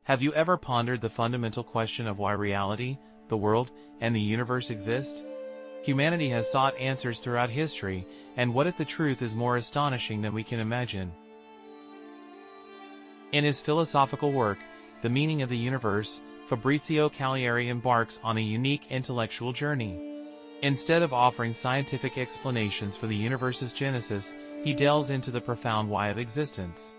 Have you ever pondered the fundamental question of why reality, the world, and the universe exist? Humanity has sought answers throughout history, and what if the truth is more astonishing than we can imagine? In his philosophical work, The Meaning of the Universe, Fabrizio Caliari embarks on a unique intellectual journey. Instead of offering scientific explanations for the universe's genesis, he delves into the profound why of existence.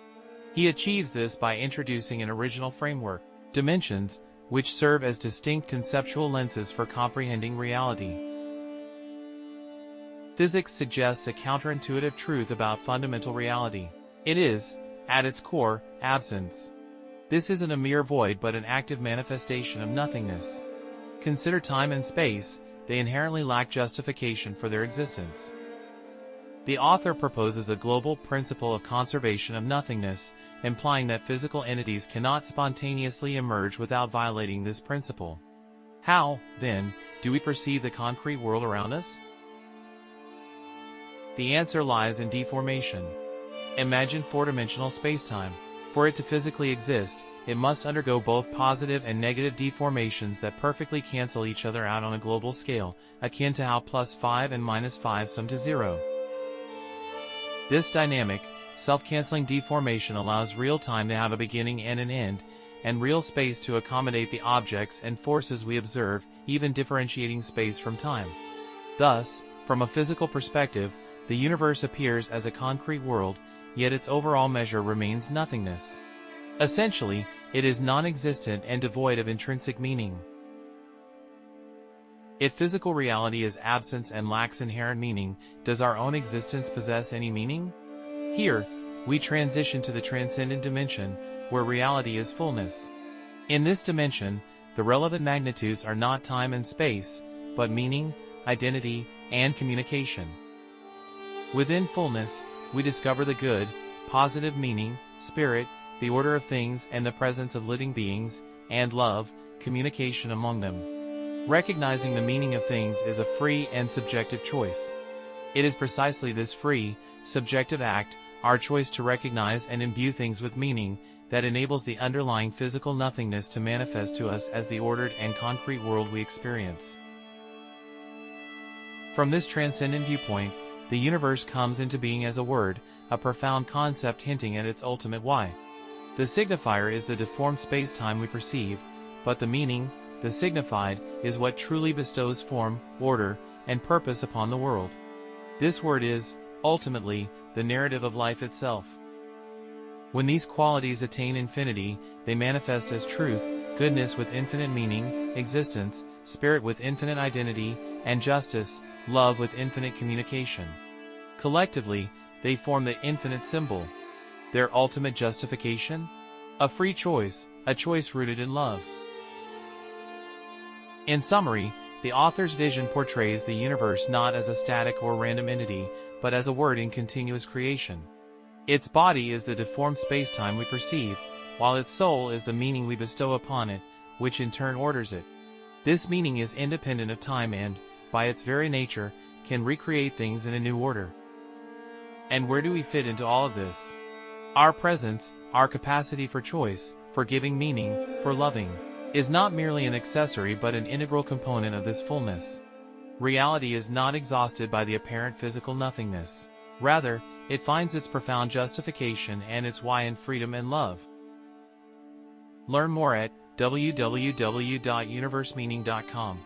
He achieves this by introducing an original framework, dimensions, which serve as distinct conceptual lenses for comprehending reality. Physics suggests a counterintuitive truth about fundamental reality. It is, at its core, absence. This isn't a mere void but an active manifestation of nothingness. Consider time and space, they inherently lack justification for their existence. The author proposes a global principle of conservation of nothingness, implying that physical entities cannot spontaneously emerge without violating this principle. How, then, do we perceive the concrete world around us? The answer lies in deformation. Imagine four-dimensional spacetime. For it to physically exist, it must undergo both positive and negative deformations that perfectly cancel each other out on a global scale, akin to how +5 and -5 sum to 0. This dynamic, self-canceling deformation allows real time to have a beginning and an end, and real space to accommodate the objects and forces we observe, even differentiating space from time. Thus, from a physical perspective, the universe appears as a concrete world, yet its overall measure remains nothingness. Essentially, it is non-existent and devoid of intrinsic meaning. If physical reality is absence and lacks inherent meaning, does our own existence possess any meaning? Here, we transition to the transcendent dimension, where reality is fullness. In this dimension, the relevant magnitudes are not time and space, but meaning, identity, and communication. Within fullness, we discover the good, positive meaning, spirit, the order of things and the presence of living beings, and love, communication among them. Recognizing the meaning of things is a free and subjective choice. It is precisely this free, subjective act, our choice to recognize and imbue things with meaning, that enables the underlying physical nothingness to manifest to us as the ordered and concrete world we experience. From this transcendent viewpoint, the universe comes into being as a word, a profound concept hinting at its ultimate why. The signifier is the deformed space-time we perceive, but the meaning, the signified, is what truly bestows form, order, and purpose upon the world. This word is, ultimately, the narrative of life itself. When these qualities attain infinity, they manifest as truth, goodness with infinite meaning, existence, spirit with infinite identity, and justice, love with infinite communication. Collectively, they form the infinite symbol. Their ultimate justification? A free choice, a choice rooted in love. In summary, the author's vision portrays the universe not as a static or random entity, but as a word in continuous creation. Its body is the deformed space-time we perceive, while its soul is the meaning we bestow upon it, which in turn orders it. This meaning is independent of time and, by its very nature, can recreate things in a new order. And where do we fit into all of this? Our presence, our capacity for choice, for giving meaning, for loving, is not merely an accessory but an integral component of this fullness. Reality is not exhausted by the apparent physical nothingness. Rather, it finds its profound justification and its why in freedom and love. Learn more at www.universemeaning.com.